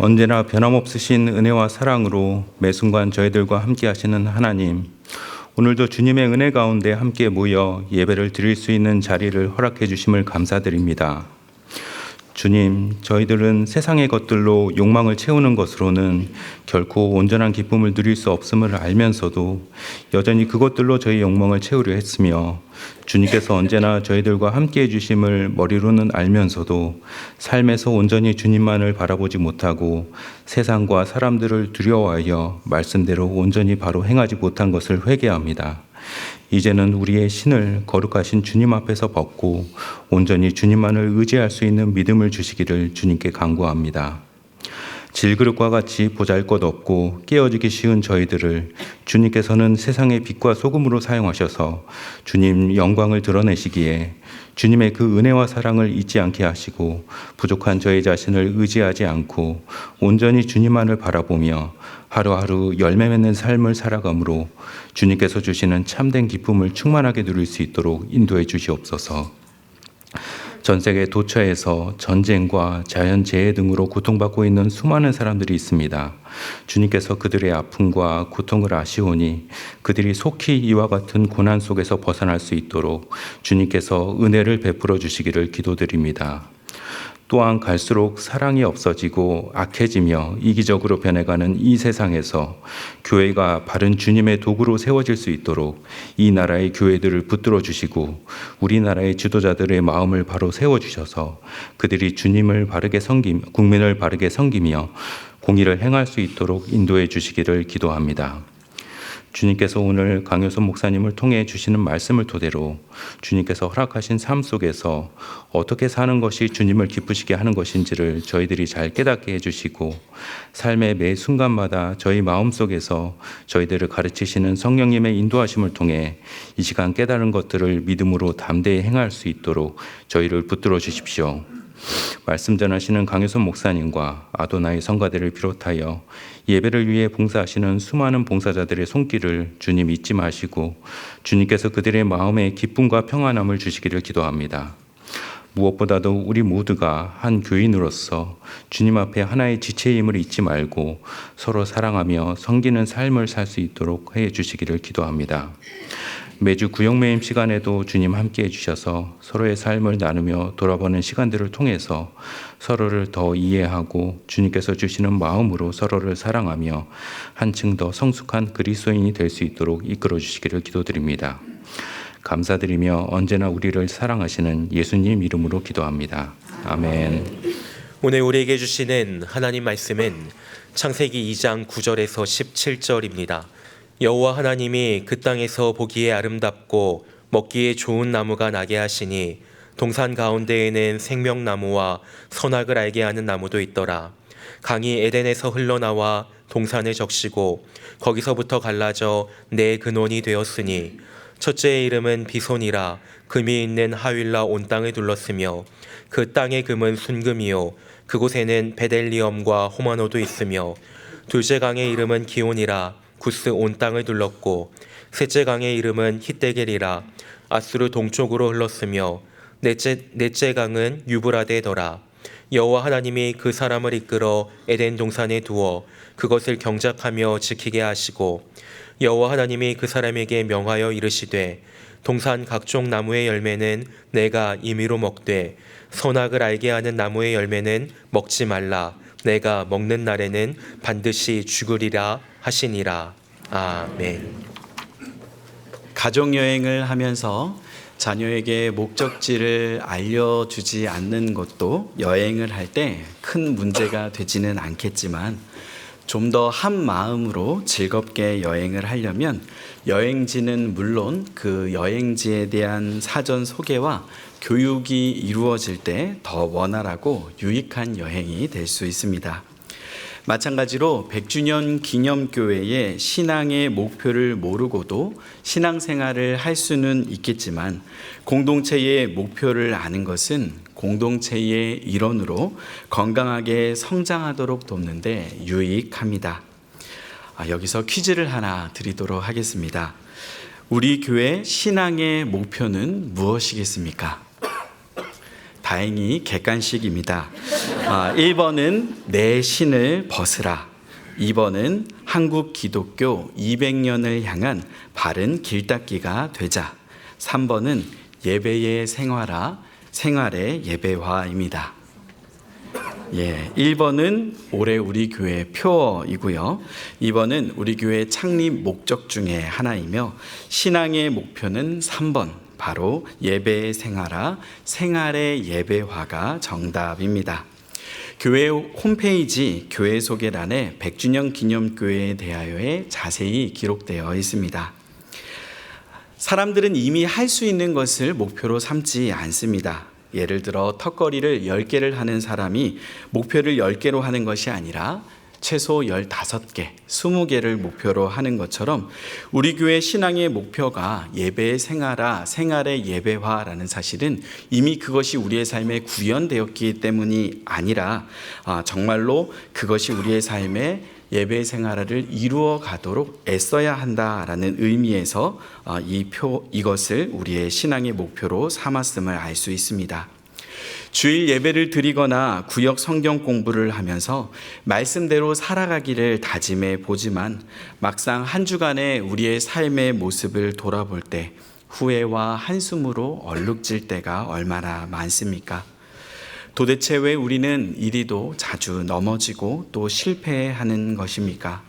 언제나 변함없으신 은혜와 사랑으로 매 순간 저희들과 함께 하시는 하나님, 오늘도 주님의 은혜 가운데 함께 모여 예배를 드릴 수 있는 자리를 허락해 주심을 감사드립니다. 주님, 저희들은 세상의 것들로 욕망을 채우는 것으로는 결코 온전한 기쁨을 누릴 수 없음을 알면서도 여전히 그것들로 저희 욕망을 채우려 했으며, 주님께서 언제나 저희들과 함께 해주심을 머리로는 알면서도 삶에서 온전히 주님만을 바라보지 못하고 세상과 사람들을 두려워하여 말씀대로 온전히 바로 행하지 못한 것을 회개합니다. 이제는 우리의 신을 거룩하신 주님 앞에서 벗고 온전히 주님만을 의지할 수 있는 믿음을 주시기를 주님께 간구합니다. 질그릇과 같이 보잘것없고 깨어지기 쉬운 저희들을 주님께서는 세상의 빛과 소금으로 사용하셔서 주님 영광을 드러내시기에 주님의 그 은혜와 사랑을 잊지 않게 하시고 부족한 저희 자신을 의지하지 않고 온전히 주님만을 바라보며 하루하루 열매 맺는 삶을 살아가므로 주님께서 주시는 참된 기쁨을 충만하게 누릴 수 있도록 인도해 주시옵소서. 전 세계 도처에서 전쟁과 자연재해 등으로 고통받고 있는 수많은 사람들이 있습니다. 주님께서 그들의 아픔과 고통을 아시오니 그들이 속히 이와 같은 고난 속에서 벗어날 수 있도록 주님께서 은혜를 베풀어 주시기를 기도드립니다. 또한 갈수록 사랑이 없어지고 악해지며 이기적으로 변해가는 이 세상에서 교회가 바른 주님의 도구로 세워질 수 있도록 이 나라의 교회들을 붙들어 주시고 우리나라의 지도자들의 마음을 바로 세워주셔서 그들이 주님을 바르게 국민을 바르게 섬기며 공의를 행할 수 있도록 인도해 주시기를 기도합니다. 주님께서 오늘 강효선 목사님을 통해 주시는 말씀을 토대로 주님께서 허락하신 삶 속에서 어떻게 사는 것이 주님을 기쁘시게 하는 것인지를 저희들이 잘 깨닫게 해주시고 삶의 매 순간마다 저희 마음속에서 저희들을 가르치시는 성령님의 인도하심을 통해 이 시간 깨달은 것들을 믿음으로 담대히 행할 수 있도록 저희를 붙들어 주십시오. 말씀 전하시는 강효선 목사님과 아도나이 성가대를 비롯하여 예배를 위해 봉사하시는 수많은 봉사자들의 손길을 주님 잊지 마시고 주님께서 그들의 마음에 기쁨과 평안함을 주시기를 기도합니다. 무엇보다도 우리 모두가 한 교인으로서 주님 앞에 하나의 지체임을 잊지 말고 서로 사랑하며 섬기는 삶을 살 수 있도록 해 주시기를 기도합니다. 매주 구역매임 시간에도 주님 함께 해주셔서 서로의 삶을 나누며 돌아보는 시간들을 통해서 서로를 더 이해하고 주님께서 주시는 마음으로 서로를 사랑하며 한층 더 성숙한 그리스도인이 될 수 있도록 이끌어 주시기를 기도드립니다. 감사드리며 언제나 우리를 사랑하시는 예수님 이름으로 기도합니다. 아멘. 오늘 우리에게 주시는 하나님 말씀은 창세기 2장 9절에서 17절입니다. 여호와 하나님이 그 땅에서 보기에 아름답고 먹기에 좋은 나무가 나게 하시니 동산 가운데에는 생명나무와 선악을 알게 하는 나무도 있더라. 강이 에덴에서 흘러나와 동산을 적시고 거기서부터 갈라져 네 근원이 되었으니 첫째의 이름은 비손이라. 금이 있는 하윌라 온 땅을 둘렀으며 그 땅의 금은 순금이요 그곳에는 베델리엄과 호마노도 있으며 둘째 강의 이름은 기온이라. 구스 온 땅을 둘렀고 셋째 강의 이름은 히데겔이라. 아수르 동쪽으로 흘렀으며 넷째 강은 유브라데더라. 여호와 하나님이 그 사람을 이끌어 에덴 동산에 두어 그것을 경작하며 지키게 하시고 여호와 하나님이 그 사람에게 명하여 이르시되 동산 각종 나무의 열매는 내가 임의로 먹되 선악을 알게 하는 나무의 열매는 먹지 말라. 내가 먹는 날에는 반드시 죽으리라 하시니라. 아멘. 가족여행을 하면서 자녀에게 목적지를 알려주지 않는 것도 여행을 할 때 큰 문제가 되지는 않겠지만 좀 더 한 마음으로 즐겁게 여행을 하려면 여행지는 물론 그 여행지에 대한 사전 소개와 교육이 이루어질 때 더 원활하고 유익한 여행이 될 수 있습니다. 마찬가지로 100주년 기념교회의 신앙의 목표를 모르고도 신앙생활을 할 수는 있겠지만 공동체의 목표를 아는 것은 공동체의 일원으로 건강하게 성장하도록 돕는 데 유익합니다. 여기서 퀴즈를 하나 드리도록 하겠습니다. 우리 교회 신앙의 목표는 무엇이겠습니까? 다행히 객관식입니다. 1번은 내 신을 벗으라. 2번은 한국 기독교 200년을 향한 바른 길닦기가 되자. 3번은 예배의 생활의 예배화입니다. 1번은 올해 우리 교회 표어이고요. 2번은 우리 교회 창립 목적 중에 하나이며 신앙의 목표는 3번, 바로 예배의 생활의 예배화가 정답입니다. 교회 홈페이지 교회 소개란에 100주년 기념교회에 대하여에 자세히 기록되어 있습니다. 사람들은 이미 할 수 있는 것을 목표로 삼지 않습니다. 예를 들어 턱걸이를 10개를 하는 사람이 목표를 10개로 하는 것이 아니라 최소 15개, 20개를 목표로 하는 것처럼 우리 교회 신앙의 목표가 예배의 생활의 예배화라는 사실은 이미 그것이 우리의 삶에 구현되었기 때문이 아니라 정말로 그것이 우리의 삶에 예배 생활을 이루어 가도록 애써야 한다라는 의미에서 이것을 우리의 신앙의 목표로 삼았음을 알 수 있습니다. 주일 예배를 드리거나 구역 성경 공부를 하면서 말씀대로 살아가기를 다짐해 보지만 막상 한 주간의 우리의 삶의 모습을 돌아볼 때 후회와 한숨으로 얼룩질 때가 얼마나 많습니까? 도대체 왜 우리는 이리도 자주 넘어지고 또 실패하는 것입니까?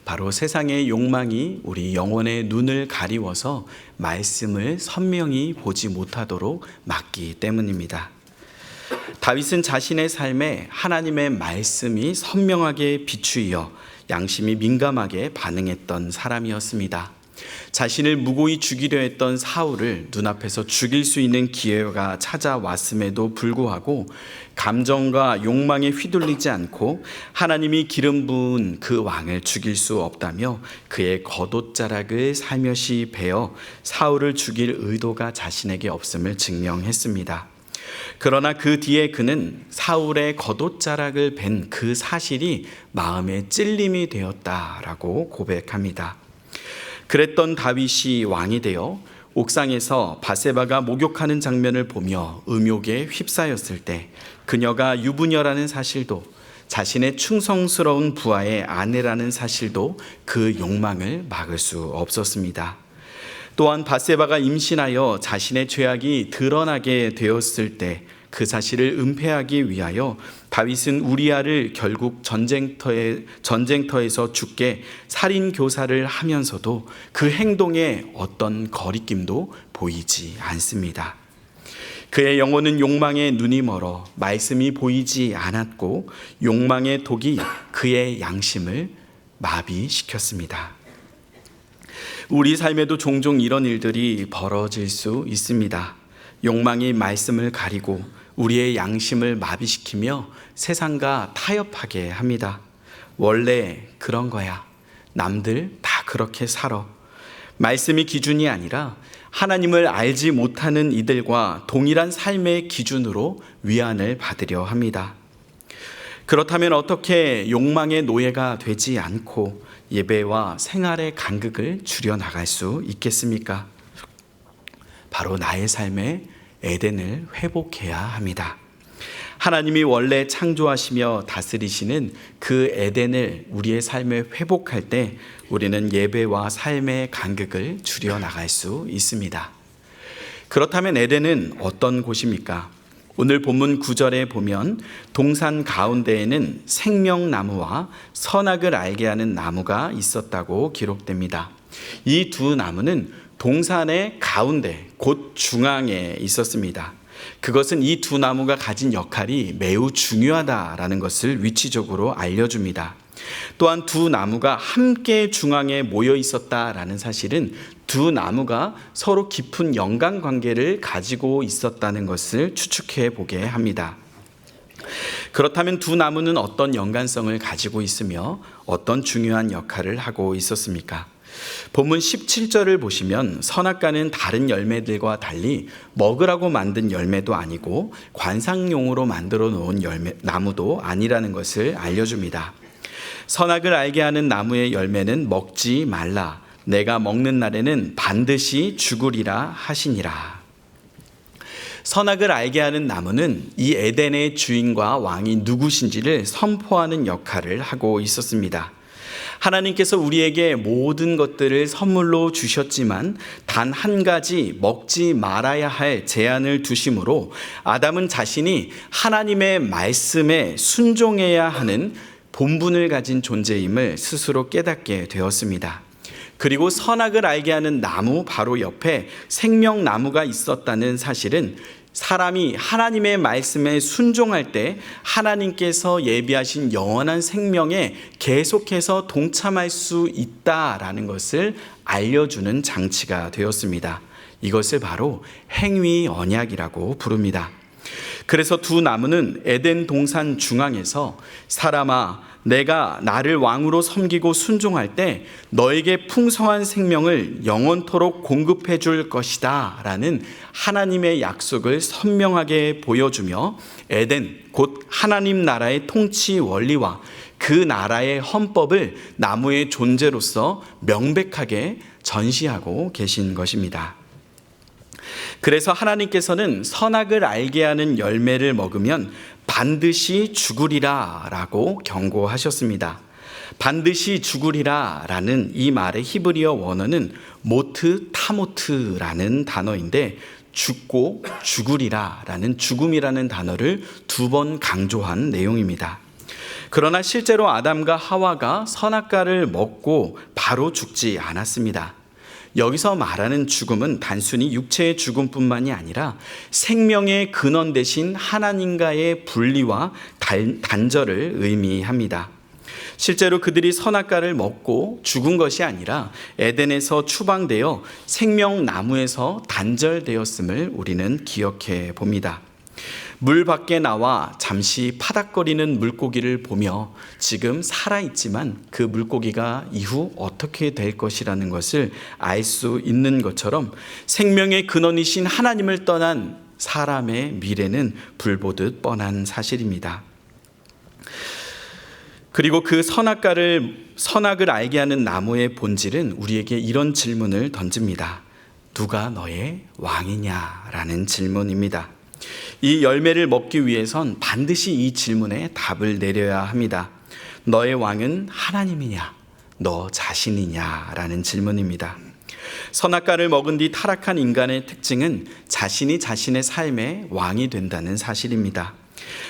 바로 세상의 욕망이 우리 영혼의 눈을 가리워서 말씀을 선명히 보지 못하도록 막기 때문입니다. 다윗은 자신의 삶에 하나님의 말씀이 선명하게 비추이어 양심이 민감하게 반응했던 사람이었습니다. 자신을 무고히 죽이려 했던 사울을 눈앞에서 죽일 수 있는 기회가 찾아왔음에도 불구하고 감정과 욕망에 휘둘리지 않고 하나님이 기름 부은 그 왕을 죽일 수 없다며 그의 겉옷자락을 살며시 베어 사울을 죽일 의도가 자신에게 없음을 증명했습니다. 그러나 그 뒤에 그는 사울의 겉옷자락을 벤 그 사실이 마음의 찔림이 되었다라고 고백합니다. 그랬던 다윗이 왕이 되어 옥상에서 바세바가 목욕하는 장면을 보며 음욕에 휩싸였을 때 그녀가 유부녀라는 사실도 자신의 충성스러운 부하의 아내라는 사실도 그 욕망을 막을 수 없었습니다. 또한 바세바가 임신하여 자신의 죄악이 드러나게 되었을 때 그 사실을 은폐하기 위하여 다윗은 우리아를 결국 전쟁터에서 죽게 살인 교사를 하면서도 그 행동에 어떤 거리낌도 보이지 않습니다. 그의 영혼은 욕망에 눈이 멀어 말씀이 보이지 않았고 욕망의 독이 그의 양심을 마비시켰습니다. 우리 삶에도 종종 이런 일들이 벌어질 수 있습니다. 욕망이 말씀을 가리고 우리의 양심을 마비시키며 세상과 타협하게 합니다. 원래 그런 거야. 남들 다 그렇게 살아. 말씀이 기준이 아니라 하나님을 알지 못하는 이들과 동일한 삶의 기준으로 위안을 받으려 합니다. 그렇다면 어떻게 욕망의 노예가 되지 않고 예배와 생활의 간극을 줄여나갈 수 있겠습니까? 바로 나의 삶에 에덴을 회복해야 합니다. 하나님이 원래 창조하시며 다스리시는 그 에덴을 우리의 삶에 회복할 때 우리는 예배와 삶의 간극을 줄여나갈 수 있습니다. 그렇다면 에덴은 어떤 곳입니까? 오늘 본문 9절에 보면 동산 가운데에는 생명나무와 선악을 알게 하는 나무가 있었다고 기록됩니다. 이 두 나무는 동산의 가운데 곧 중앙에 있었습니다. 그것은 이 두 나무가 가진 역할이 매우 중요하다라는 것을 위치적으로 알려줍니다. 또한 두 나무가 함께 중앙에 모여 있었다라는 사실은 두 나무가 서로 깊은 연관관계를 가지고 있었다는 것을 추측해 보게 합니다. 그렇다면 두 나무는 어떤 연관성을 가지고 있으며 어떤 중요한 역할을 하고 있었습니까? 본문 17절을 보시면 선악과는 다른 열매들과 달리 먹으라고 만든 열매도 아니고 관상용으로 만들어 놓은 나무도 아니라는 것을 알려줍니다. 선악을 알게 하는 나무의 열매는 먹지 말라. 내가 먹는 날에는 반드시 죽으리라 하시니라. 선악을 알게 하는 나무는 이 에덴의 주인과 왕이 누구신지를 선포하는 역할을 하고 있었습니다. 하나님께서 우리에게 모든 것들을 선물로 주셨지만 단 한 가지 먹지 말아야 할 제한을 두심으로 아담은 자신이 하나님의 말씀에 순종해야 하는 본분을 가진 존재임을 스스로 깨닫게 되었습니다. 그리고 선악을 알게 하는 나무 바로 옆에 생명나무가 있었다는 사실은 사람이 하나님의 말씀에 순종할 때 하나님께서 예비하신 영원한 생명에 계속해서 동참할 수 있다라는 것을 알려주는 장치가 되었습니다. 이것을 바로 행위 언약이라고 부릅니다. 그래서 두 나무는 에덴 동산 중앙에서 사람아 내가 나를 왕으로 섬기고 순종할 때 너에게 풍성한 생명을 영원토록 공급해 줄 것이다 라는 하나님의 약속을 선명하게 보여주며 에덴 곧 하나님 나라의 통치 원리와 그 나라의 헌법을 나무의 존재로서 명백하게 전시하고 계신 것입니다. 그래서 하나님께서는 선악을 알게 하는 열매를 먹으면 반드시 죽으리라 라고 경고하셨습니다. 반드시 죽으리라 라는 이 말의 히브리어 원어는 모트 타모트라는 단어인데 죽고 죽으리라 라는 죽음이라는 단어를 두 번 강조한 내용입니다. 그러나 실제로 아담과 하와가 선악과를 먹고 바로 죽지 않았습니다. 여기서 말하는 죽음은 단순히 육체의 죽음뿐만이 아니라 생명의 근원 되신 하나님과의 분리와 단절을 의미합니다. 실제로 그들이 선악과를 먹고 죽은 것이 아니라 에덴에서 추방되어 생명나무에서 단절되었음을 우리는 기억해 봅니다. 물 밖에 나와 잠시 파닥거리는 물고기를 보며 지금 살아있지만 그 물고기가 이후 어떻게 될 것이라는 것을 알 수 있는 것처럼 생명의 근원이신 하나님을 떠난 사람의 미래는 불보듯 뻔한 사실입니다. 그리고 그 선악을 알게 하는 나무의 본질은 우리에게 이런 질문을 던집니다. 누가 너의 왕이냐라는 질문입니다. 이 열매를 먹기 위해선 반드시 이 질문에 답을 내려야 합니다. 너의 왕은 하나님이냐? 너 자신이냐? 라는 질문입니다. 선악과를 먹은 뒤 타락한 인간의 특징은 자신이 자신의 삶의 왕이 된다는 사실입니다.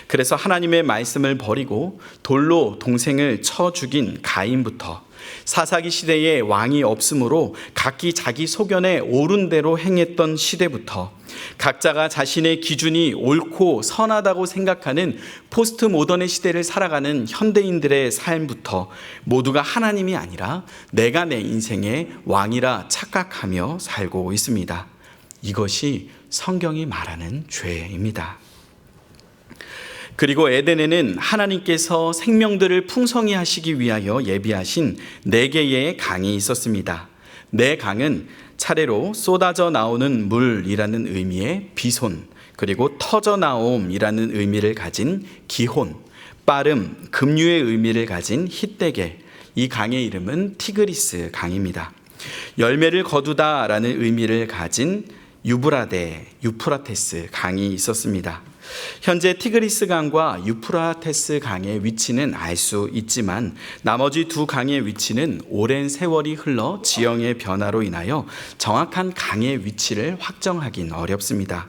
그래서 하나님의 말씀을 버리고 돌로 동생을 쳐 죽인 가인부터 사사기 시대에 왕이 없으므로 각기 자기 소견에 옳은 대로 행했던 시대부터 각자가 자신의 기준이 옳고 선하다고 생각하는 포스트 모던의 시대를 살아가는 현대인들의 삶부터 모두가 하나님이 아니라 내가 내 인생의 왕이라 착각하며 살고 있습니다. 이것이 성경이 말하는 죄입니다. 그리고 에덴에는 하나님께서 생명들을 풍성히 하시기 위하여 예비하신 4개의 강이 있었습니다. 4강은 차례로 쏟아져 나오는 물이라는 의미의 비손, 그리고 터져 나옴이라는 의미를 가진 기혼, 빠름, 급류의 의미를 가진 히데겔, 이 강의 이름은 티그리스 강입니다. 열매를 거두다라는 의미를 가진 유프라테스 강이 있었습니다. 현재 티그리스 강과 유프라테스 강의 위치는 알 수 있지만 나머지 두 강의 위치는 오랜 세월이 흘러 지형의 변화로 인하여 정확한 강의 위치를 확정하긴 어렵습니다.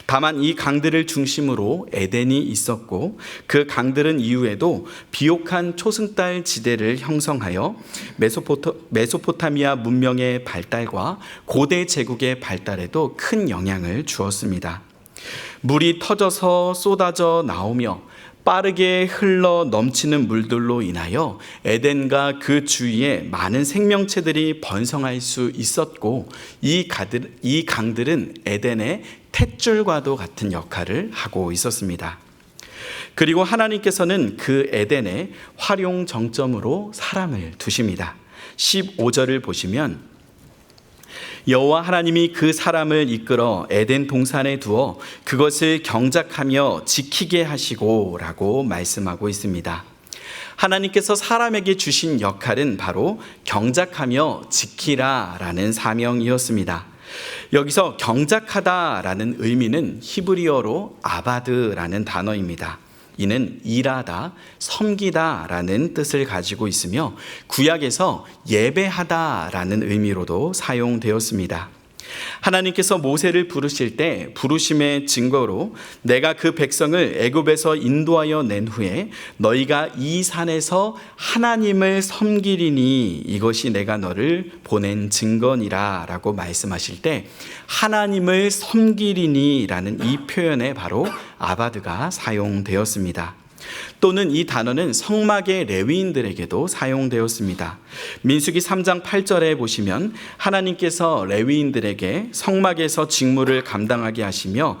다만 이 강들을 중심으로 에덴이 있었고 그 강들은 이후에도 비옥한 초승달 지대를 형성하여 메소포타미아 문명의 발달과 고대 제국의 발달에도 큰 영향을 주었습니다. 물이 터져서 쏟아져 나오며 빠르게 흘러 넘치는 물들로 인하여 에덴과 그 주위에 많은 생명체들이 번성할 수 있었고 이 강들은 에덴의 탯줄과도 같은 역할을 하고 있었습니다. 그리고 하나님께서는 그 에덴의 활용 정점으로 사람을 두십니다. 15절을 보시면 여호와 하나님이 그 사람을 이끌어 에덴 동산에 두어 그것을 경작하며 지키게 하시고 라고 말씀하고 있습니다. 하나님께서 사람에게 주신 역할은 바로 경작하며 지키라 라는 사명이었습니다. 여기서 경작하다라는 의미는 히브리어로 아바드라는 단어입니다. 이는 일하다, 섬기다라는 뜻을 가지고 있으며 구약에서 예배하다라는 의미로도 사용되었습니다. 하나님께서 모세를 부르실 때 부르심의 증거로 내가 그 백성을 애굽에서 인도하여 낸 후에 너희가 이 산에서 하나님을 섬기리니 이것이 내가 너를 보낸 증거니라 라고 말씀하실 때 하나님을 섬기리니 라는 이 표현에 바로 아바드가 사용되었습니다. 또는 이 단어는 성막의 레위인들에게도 사용되었습니다. 민수기 3장 8절에 보시면 하나님께서 레위인들에게 성막에서 직무를 감당하게 하시며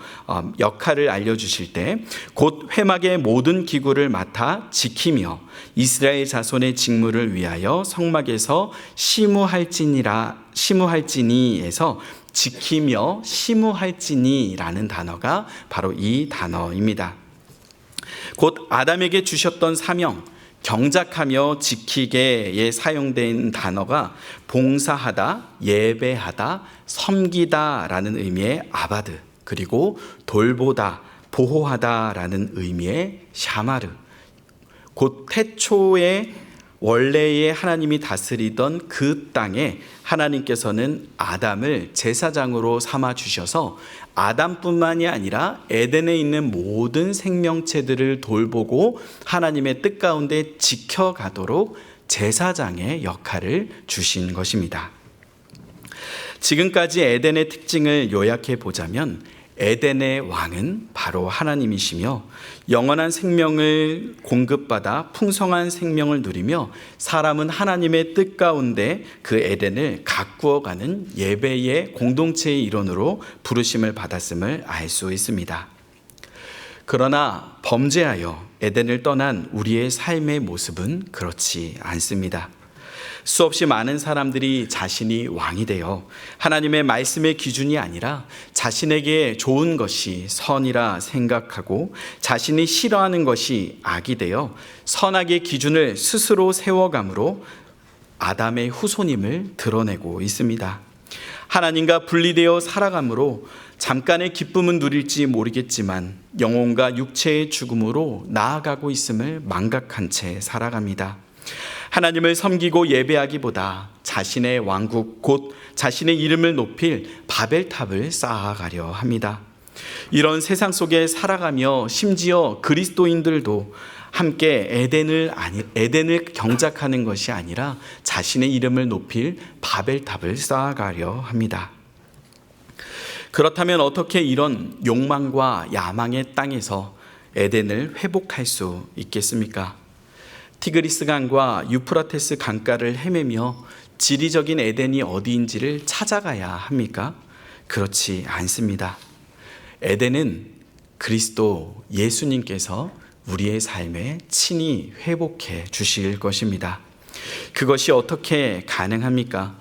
역할을 알려주실 때 곧 회막의 모든 기구를 맡아 지키며 이스라엘 자손의 직무를 위하여 성막에서 심우할지니에서 지키며 심우할지니라는 단어가 바로 이 단어입니다. 곧 아담에게 주셨던 사명, 경작하며 지키게에 사용된 단어가 봉사하다, 예배하다, 섬기다라는 의미의 아바드, 그리고 돌보다, 보호하다라는 의미의 샤마르, 곧 태초에 원래의 하나님이 다스리던 그 땅에 하나님께서는 아담을 제사장으로 삼아 주셔서 아담뿐만이 아니라 에덴에 있는 모든 생명체들을 돌보고 하나님의 뜻 가운데 지켜가도록 제사장의 역할을 주신 것입니다. 지금까지 에덴의 특징을 요약해 보자면 에덴의 왕은 바로 하나님이시며 영원한 생명을 공급받아 풍성한 생명을 누리며 사람은 하나님의 뜻 가운데 그 에덴을 가꾸어가는 예배의 공동체의 일원으로 부르심을 받았음을 알 수 있습니다. 그러나 범죄하여 에덴을 떠난 우리의 삶의 모습은 그렇지 않습니다. 수없이 많은 사람들이 자신이 왕이 되어 하나님의 말씀의 기준이 아니라 자신에게 좋은 것이 선이라 생각하고 자신이 싫어하는 것이 악이 되어 선악의 기준을 스스로 세워감으로 아담의 후손임을 드러내고 있습니다. 하나님과 분리되어 살아감으로 잠깐의 기쁨은 누릴지 모르겠지만 영혼과 육체의 죽음으로 나아가고 있음을 망각한 채 살아갑니다. 하나님을 섬기고 예배하기보다 자신의 왕국 곧 자신의 이름을 높일 바벨탑을 쌓아가려 합니다. 이런 세상 속에 살아가며 심지어 그리스도인들도 함께 에덴을 경작하는 것이 아니라 자신의 이름을 높일 바벨탑을 쌓아가려 합니다. 그렇다면 어떻게 이런 욕망과 야망의 땅에서 에덴을 회복할 수 있겠습니까? 티그리스 강과 유프라테스 강가를 헤매며 지리적인 에덴이 어디인지를 찾아가야 합니까? 그렇지 않습니다. 에덴은 그리스도 예수님께서 우리의 삶에 친히 회복해 주실 것입니다. 그것이 어떻게 가능합니까?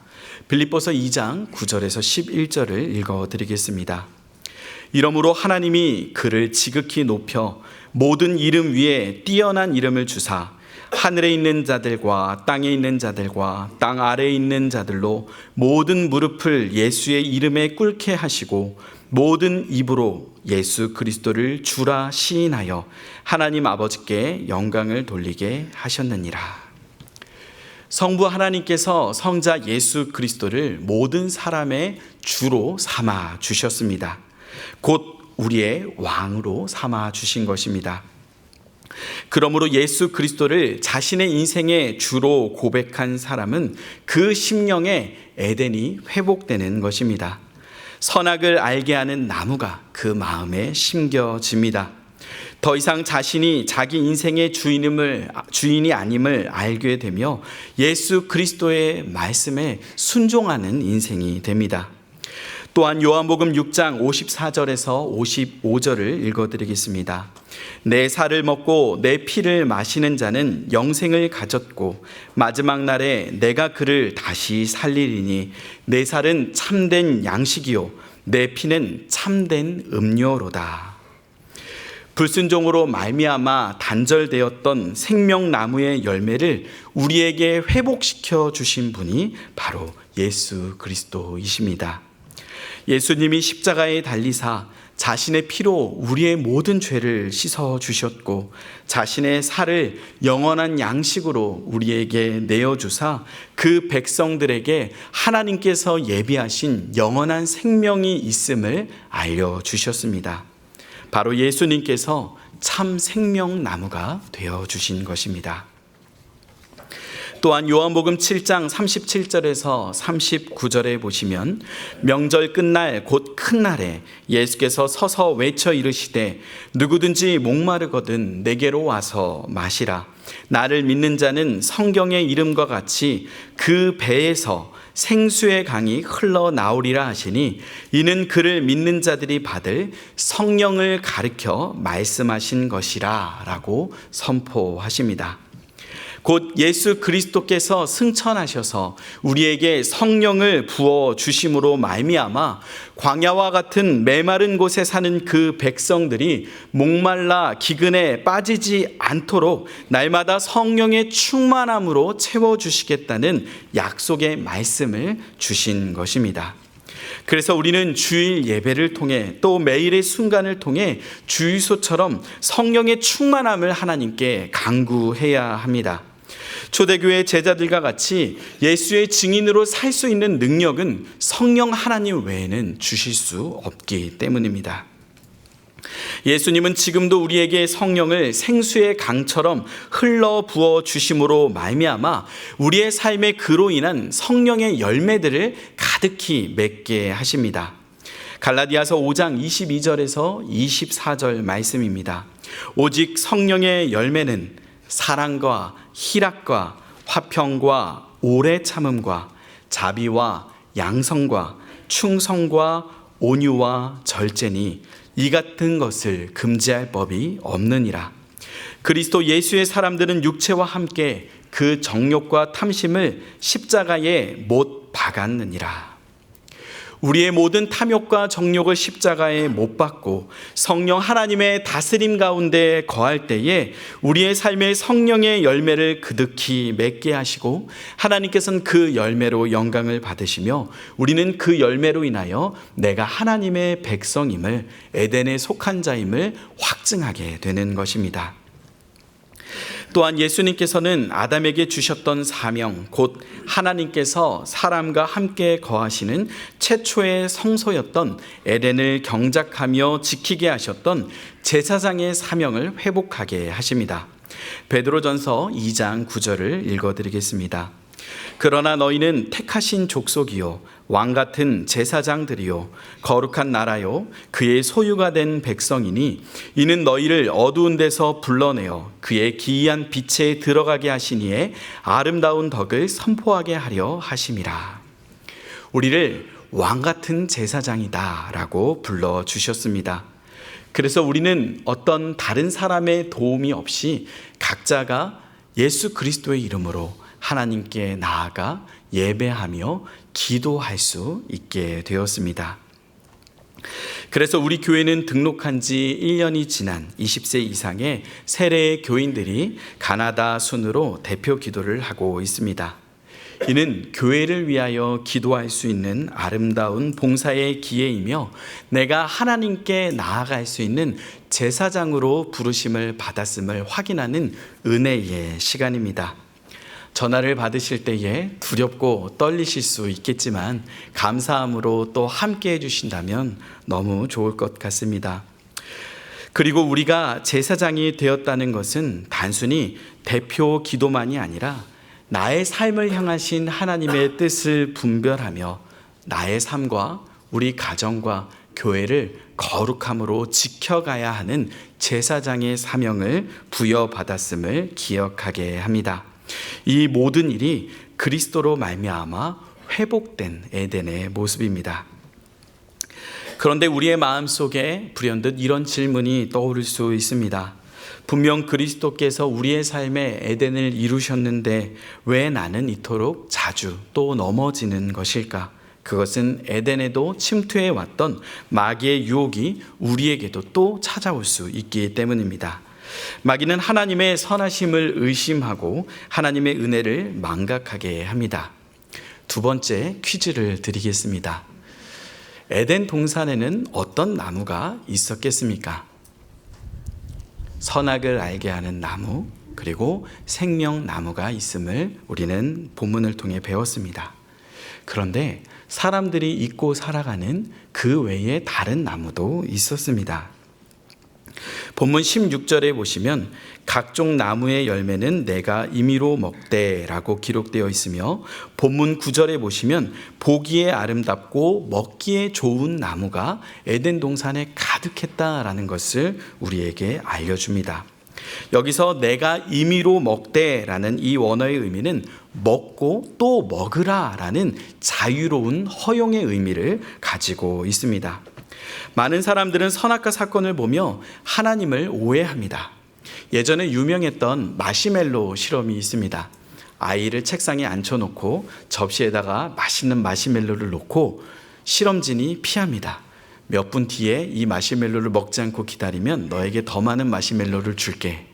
빌립보서 2장 9절에서 11절을 읽어드리겠습니다. 이러므로 하나님이 그를 지극히 높여 모든 이름 위에 뛰어난 이름을 주사 하늘에 있는 자들과 땅에 있는 자들과 땅 아래에 있는 자들로 모든 무릎을 예수의 이름에 꿇게 하시고 모든 입으로 예수 그리스도를 주라 시인하여 하나님 아버지께 영광을 돌리게 하셨느니라. 성부 하나님께서 성자 예수 그리스도를 모든 사람의 주로 삼아 주셨습니다. 곧 우리의 왕으로 삼아 주신 것입니다. 그러므로 예수 그리스도를 자신의 인생의 주로 고백한 사람은 그 심령에 에덴이 회복되는 것입니다. 선악을 알게 하는 나무가 그 마음에 심겨집니다. 더 이상 자신이 자기 인생의 주인이 아님을 알게 되며 예수 그리스도의 말씀에 순종하는 인생이 됩니다. 또한 요한복음 6장 54절에서 55절을 읽어드리겠습니다. 내 살을 먹고 내 피를 마시는 자는 영생을 가졌고 마지막 날에 내가 그를 다시 살리리니 내 살은 참된 양식이요 내 피는 참된 음료로다. 불순종으로 말미암아 단절되었던 생명나무의 열매를 우리에게 회복시켜 주신 분이 바로 예수 그리스도이십니다. 예수님이 십자가에 달리사 자신의 피로 우리의 모든 죄를 씻어 주셨고 자신의 살을 영원한 양식으로 우리에게 내어주사 그 백성들에게 하나님께서 예비하신 영원한 생명이 있음을 알려주셨습니다. 바로 예수님께서 참 생명나무가 되어주신 것입니다. 또한 요한복음 7장 37절에서 39절에 보시면 명절 끝날 곧 큰 날에 예수께서 서서 외쳐 이르시되 누구든지 목마르거든 내게로 와서 마시라. 나를 믿는 자는 성경의 이름과 같이 그 배에서 생수의 강이 흘러나오리라 하시니 이는 그를 믿는 자들이 받을 성령을 가르쳐 말씀하신 것이라 라고 선포하십니다. 곧 예수 그리스도께서 승천하셔서 우리에게 성령을 부어 주심으로 말미암아 광야와 같은 메마른 곳에 사는 그 백성들이 목말라 기근에 빠지지 않도록 날마다 성령의 충만함으로 채워주시겠다는 약속의 말씀을 주신 것입니다. 그래서 우리는 주일 예배를 통해 또 매일의 순간을 통해 주유소처럼 성령의 충만함을 하나님께 간구해야 합니다. 초대교회 제자들과 같이 예수의 증인으로 살 수 있는 능력은 성령 하나님 외에는 주실 수 없기 때문입니다. 예수님은 지금도 우리에게 성령을 생수의 강처럼 흘러 부어 주심으로 말미암아 우리의 삶의 그로 인한 성령의 열매들을 가득히 맺게 하십니다. 갈라디아서 5장 22절에서 24절 말씀입니다. 오직 성령의 열매는 사랑과 희락과 화평과 오래 참음과 자비와 양성과 충성과 온유와 절제니 이 같은 것을 금지할 법이 없느니라. 그리스도 예수의 사람들은 육체와 함께 그 정욕과 탐심을 십자가에 못 박았느니라. 우리의 모든 탐욕과 정욕을 십자가에 못 박고 성령 하나님의 다스림 가운데 거할 때에 우리의 삶의 성령의 열매를 그득히 맺게 하시고 하나님께서는 그 열매로 영광을 받으시며 우리는 그 열매로 인하여 내가 하나님의 백성임을 에덴에 속한 자임을 확증하게 되는 것입니다. 또한 예수님께서는 아담에게 주셨던 사명, 곧 하나님께서 사람과 함께 거하시는 최초의 성소였던 에덴을 경작하며 지키게 하셨던 제사장의 사명을 회복하게 하십니다. 베드로전서 2장 9절을 읽어드리겠습니다. 그러나 너희는 택하신 족속이요 왕같은 제사장들이요 거룩한 나라요 그의 소유가 된 백성이니 이는 너희를 어두운 데서 불러내어 그의 기이한 빛에 들어가게 하시니에 아름다운 덕을 선포하게 하려 하심이라. 우리를 왕같은 제사장이다 라고 불러주셨습니다. 그래서 우리는 어떤 다른 사람의 도움이 없이 각자가 예수 그리스도의 이름으로 하나님께 나아가 예배하며 기도할 수 있게 되었습니다. 그래서 우리 교회는 등록한 지 1년이 지난 20세 이상의 세례 교인들이 가나다 순으로 대표 기도를 하고 있습니다. 이는 교회를 위하여 기도할 수 있는 아름다운 봉사의 기회이며 내가 하나님께 나아갈 수 있는 제사장으로 부르심을 받았음을 확인하는 은혜의 시간입니다. 전화를 받으실 때에 두렵고 떨리실 수 있겠지만 감사함으로 또 함께 해주신다면 너무 좋을 것 같습니다. 그리고 우리가 제사장이 되었다는 것은 단순히 대표 기도만이 아니라 나의 삶을 향하신 하나님의 뜻을 분별하며 나의 삶과 우리 가정과 교회를 거룩함으로 지켜가야 하는 제사장의 사명을 부여받았음을 기억하게 합니다. 이 모든 일이 그리스도로 말미암아 회복된 에덴의 모습입니다. 그런데 우리의 마음속에 불현듯 이런 질문이 떠오를 수 있습니다. 분명 그리스도께서 우리의 삶에 에덴을 이루셨는데 왜 나는 이토록 자주 또 넘어지는 것일까? 그것은 에덴에도 침투해 왔던 마귀의 유혹이 우리에게도 또 찾아올 수 있기 때문입니다. 마귀는 하나님의 선하심을 의심하고 하나님의 은혜를 망각하게 합니다. 두 번째 퀴즈를 드리겠습니다. 에덴 동산에는 어떤 나무가 있었겠습니까? 선악을 알게 하는 나무, 그리고 생명나무가 있음을 우리는 본문을 통해 배웠습니다. 그런데 사람들이 잊고 살아가는 그 외에 다른 나무도 있었습니다. 본문 16절에 보시면 각종 나무의 열매는 내가 임의로 먹되라고 기록되어 있으며, 본문 9절에 보시면 보기에 아름답고 먹기에 좋은 나무가 에덴 동산에 가득했다라는 것을 우리에게 알려줍니다. 여기서 내가 임의로 먹되라는 이 원어의 의미는 먹고 또 먹으라라는 자유로운 허용의 의미를 가지고 있습니다. 많은 사람들은 선악과 사건을 보며 하나님을 오해합니다. 예전에 유명했던 마시멜로 실험이 있습니다. 아이를 책상에 앉혀놓고 접시에다가 맛있는 마시멜로를 놓고 실험진이 피합니다. 몇 분 뒤에 이 마시멜로를 먹지 않고 기다리면 너에게 더 많은 마시멜로를 줄게.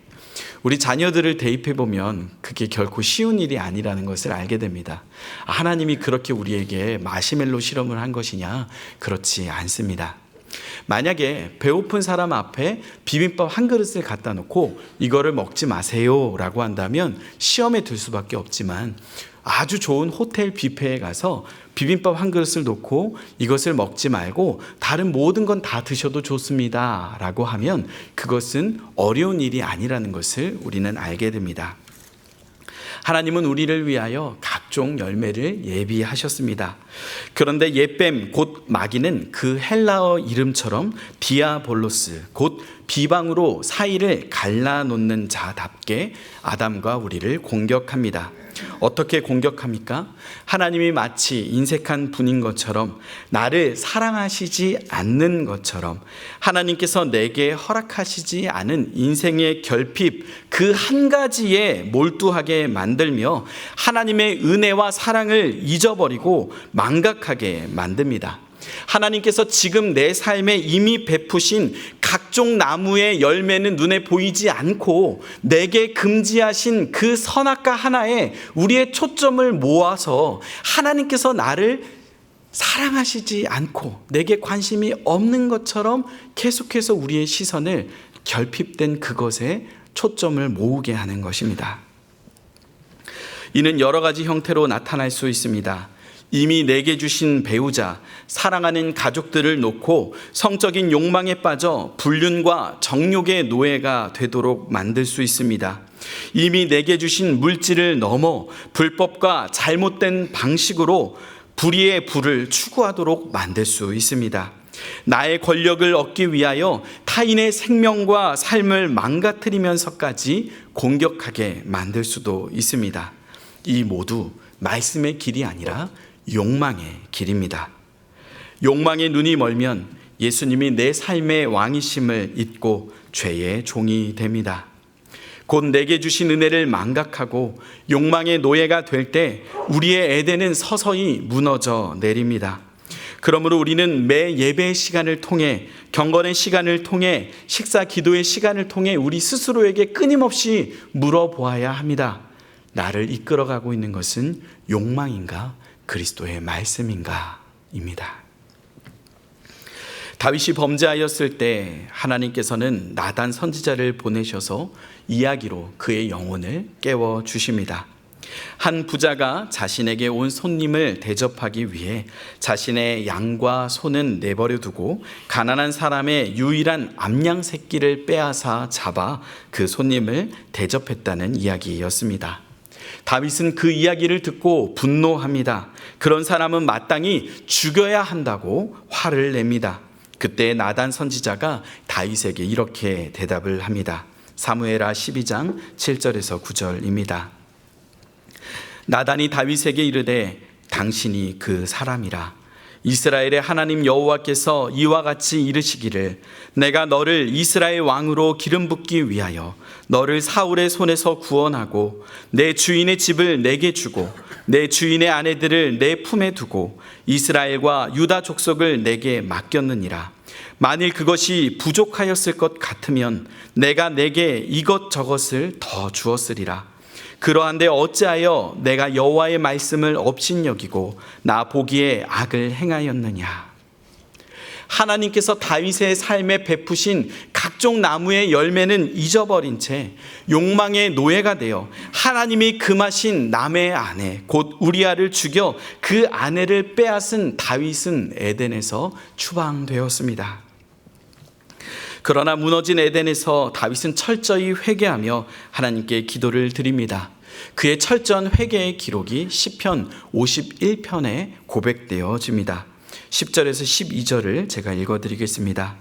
우리 자녀들을 대입해 보면 그게 결코 쉬운 일이 아니라는 것을 알게 됩니다. 하나님이 그렇게 우리에게 마시멜로 실험을 한 것이냐? 그렇지 않습니다. 만약에 배고픈 사람 앞에 비빔밥 한 그릇을 갖다 놓고 이거를 먹지 마세요 라고 한다면 시험에 들 수밖에 없지만, 아주 좋은 호텔 뷔페에 가서 비빔밥 한 그릇을 놓고 이것을 먹지 말고 다른 모든 건 다 드셔도 좋습니다 라고 하면 그것은 어려운 일이 아니라는 것을 우리는 알게 됩니다. 하나님은 우리를 위하여 각종 열매를 예비하셨습니다. 그런데 옛뱀 곧 마귀는 그 헬라어 이름처럼 디아볼로스 곧 비방으로 사이를 갈라놓는 자답게 아담과 우리를 공격합니다. 어떻게 공격합니까? 하나님이 마치 인색한 분인 것처럼, 나를 사랑하시지 않는 것처럼, 하나님께서 내게 허락하시지 않은 인생의 결핍 그 한 가지에 몰두하게 만들며 하나님의 은혜와 사랑을 잊어버리고 망각하게 만듭니다. 하나님께서 지금 내 삶에 이미 베푸신 각종 나무의 열매는 눈에 보이지 않고 내게 금지하신 그 선악과 하나에 우리의 초점을 모아서 하나님께서 나를 사랑하시지 않고 내게 관심이 없는 것처럼 계속해서 우리의 시선을 결핍된 그것에 초점을 모으게 하는 것입니다. 이는 여러 가지 형태로 나타날 수 있습니다. 이미 내게 주신 배우자, 사랑하는 가족들을 놓고 성적인 욕망에 빠져 불륜과 정욕의 노예가 되도록 만들 수 있습니다. 이미 내게 주신 물질을 넘어 불법과 잘못된 방식으로 불의의 부를 추구하도록 만들 수 있습니다. 나의 권력을 얻기 위하여 타인의 생명과 삶을 망가뜨리면서까지 공격하게 만들 수도 있습니다. 이 모두 말씀의 길이 아니라 욕망의 길입니다. 욕망의 눈이 멀면 예수님이 내 삶의 왕이심을 잊고 죄의 종이 됩니다. 곧 내게 주신 은혜를 망각하고 욕망의 노예가 될 때 우리의 에덴은 서서히 무너져 내립니다. 그러므로 우리는 매 예배의 시간을 통해, 경건의 시간을 통해, 식사 기도의 시간을 통해 우리 스스로에게 끊임없이 물어보아야 합니다. 나를 이끌어가고 있는 것은 욕망인가? 그리스도의 말씀인가? 입니다. 다윗이 범죄하였을 때 하나님께서는 나단 선지자를 보내셔서 이야기로 그의 영혼을 깨워 주십니다. 한 부자가 자신에게 온 손님을 대접하기 위해 자신의 양과 소는 내버려 두고 가난한 사람의 유일한 암양 새끼를 빼앗아 잡아 그 손님을 대접했다는 이야기였습니다. 다윗은 그 이야기를 듣고 분노합니다. 그런 사람은 마땅히 죽여야 한다고 화를 냅니다. 그때 나단 선지자가 다윗에게 이렇게 대답을 합니다. 사무엘하 12장 7절에서 9절입니다. 나단이 다윗에게 이르되 당신이 그 사람이라. 이스라엘의 하나님 여호와께서 이와 같이 이르시기를 내가 너를 이스라엘 왕으로 기름 붓기 위하여 너를 사울의 손에서 구원하고 내 주인의 집을 내게 주고 내 주인의 아내들을 내 품에 두고 이스라엘과 유다 족속을 내게 맡겼느니라. 만일 그것이 부족하였을 것 같으면 내가 내게 이것저것을 더 주었으리라. 그러한데 어찌하여 내가 여호와의 말씀을 업신여기고 나 보기에 악을 행하였느냐. 하나님께서 다윗의 삶에 베푸신 각종 나무의 열매는 잊어버린 채 욕망의 노예가 되어 하나님이 금하신 남의 아내 곧 우리아를 죽여 그 아내를 빼앗은 다윗은 에덴에서 추방되었습니다. 그러나 무너진 에덴에서 다윗은 철저히 회개하며 하나님께 기도를 드립니다. 그의 철저한 회개의 기록이 시편 51편에 고백되어집니다. 10절에서 12절을 제가 읽어드리겠습니다.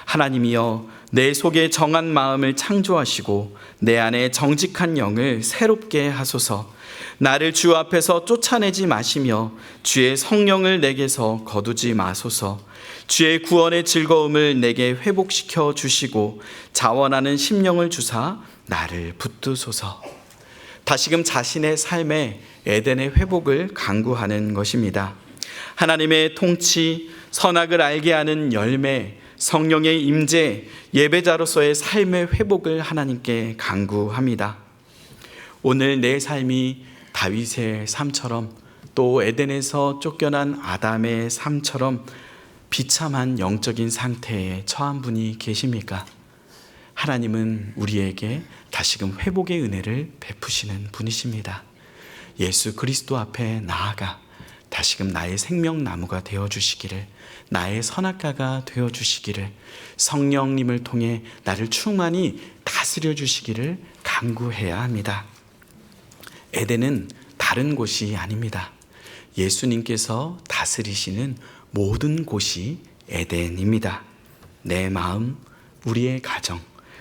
하나님이여 내 속에 정한 마음을 창조하시고 내 안에 정직한 영을 새롭게 하소서. 나를 주 앞에서 쫓아내지 마시며 주의 성령을 내게서 거두지 마소서. 주의 구원의 즐거움을 내게 회복시켜 주시고 자원하는 심령을 주사 나를 붙드소서. 다시금 자신의 삶에 에덴의 회복을 간구하는 것입니다. 하나님의 통치, 선악을 알게 하는 열매, 성령의 임재, 예배자로서의 삶의 회복을 하나님께 간구합니다. 오늘 내 삶이 다윗의 삶처럼 또 에덴에서 쫓겨난 아담의 삶처럼 비참한 영적인 상태에 처한 분이 계십니까? 하나님은 우리에게 다시금 회복의 은혜를 베푸시는 분이십니다. 예수 그리스도 앞에 나아가 다시금 나의 생명나무가 되어주시기를, 나의 선악과가 되어주시기를, 성령님을 통해 나를 충만히 다스려 주시기를 간구해야 합니다. 에덴은 다른 곳이 아닙니다. 예수님께서 다스리시는 모든 곳이 에덴입니다. 내 마음, 우리의 가정,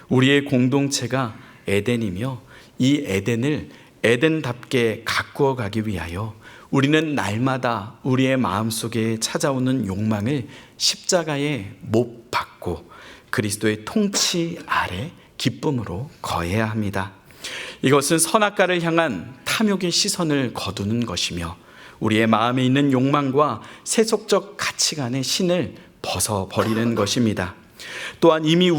우리의 공동체가 에덴이며 이 에덴을 에덴답게 가꾸어 가기 위하여 우리는 날마다 우리의 마음속에 찾아오는 욕망을 십자가에 못 박고 그리스도의 통치 아래 기쁨으로 거해야 합니다. 이것은 선악과를 향한 탐욕의 시선을 거두는 것이며 우리의 마음에 있는 욕망과 세속적 가치관의 신을 벗어버리는 것입니다. 또한 이미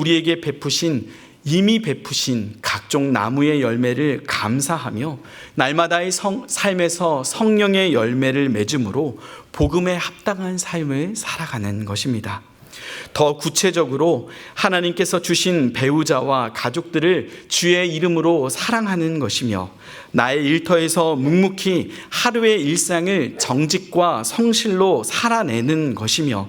베푸신 각종 나무의 열매를 감사하며 날마다의 삶에서 성령의 열매를 맺음으로 복음에 합당한 삶을 살아가는 것입니다. 더 구체적으로 하나님께서 주신 배우자와 가족들을 주의 이름으로 사랑하는 것이며 나의 일터에서 묵묵히 하루의 일상을 정직과 성실로 살아내는 것이며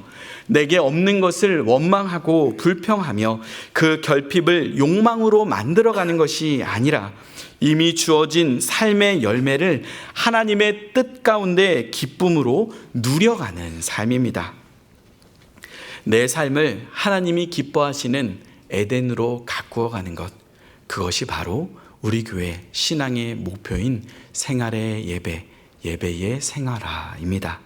내게 없는 것을 원망하고 불평하며 그 결핍을 욕망으로 만들어가는 것이 아니라 이미 주어진 삶의 열매를 하나님의 뜻 가운데 기쁨으로 누려가는 삶입니다. 내 삶을 하나님이 기뻐하시는 에덴으로 가꾸어 가는 것, 그것이 바로 우리 교회 신앙의 목표인 생활의 예배, 예배의 생활화입니다.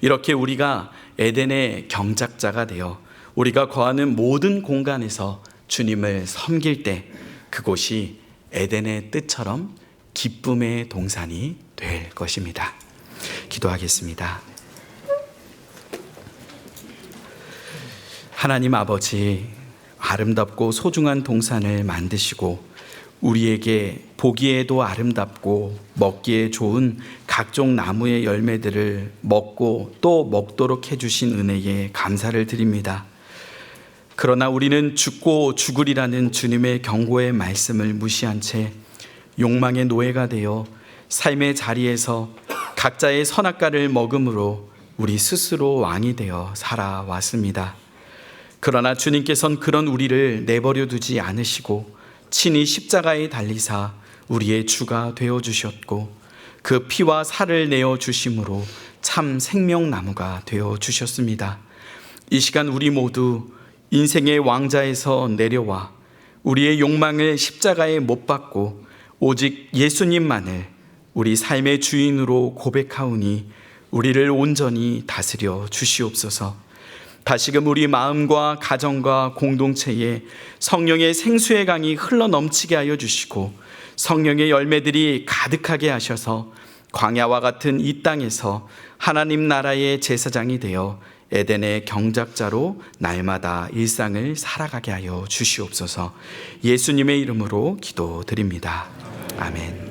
이렇게 우리가 에덴의 경작자가 되어 우리가 거하는 모든 공간에서 주님을 섬길 때 그곳이 에덴의 뜻처럼 기쁨의 동산이 될 것입니다. 기도하겠습니다. 하나님 아버지, 아름답고 소중한 동산을 만드시고 우리에게 보기에도 아름답고 먹기에 좋은 각종 나무의 열매들을 먹고 또 먹도록 해주신 은혜에 감사를 드립니다. 그러나 우리는 죽고 죽으리라는 주님의 경고의 말씀을 무시한 채 욕망의 노예가 되어 삶의 자리에서 각자의 선악과를 먹음으로 우리 스스로 왕이 되어 살아왔습니다. 그러나 주님께서는 그런 우리를 내버려 두지 않으시고 친히 십자가에 달리사 우리의 주가 되어주셨고 그 피와 살을 내어주심으로 참 생명나무가 되어주셨습니다. 이 시간 우리 모두 인생의 왕자에서 내려와 우리의 욕망을 십자가에 못 박고 오직 예수님만을 우리 삶의 주인으로 고백하오니 우리를 온전히 다스려 주시옵소서. 다시금 우리 마음과 가정과 공동체에 성령의 생수의 강이 흘러넘치게 하여 주시고 성령의 열매들이 가득하게 하셔서 광야와 같은 이 땅에서 하나님 나라의 제사장이 되어 에덴의 경작자로 날마다 일상을 살아가게 하여 주시옵소서. 예수님의 이름으로 기도드립니다. 아멘.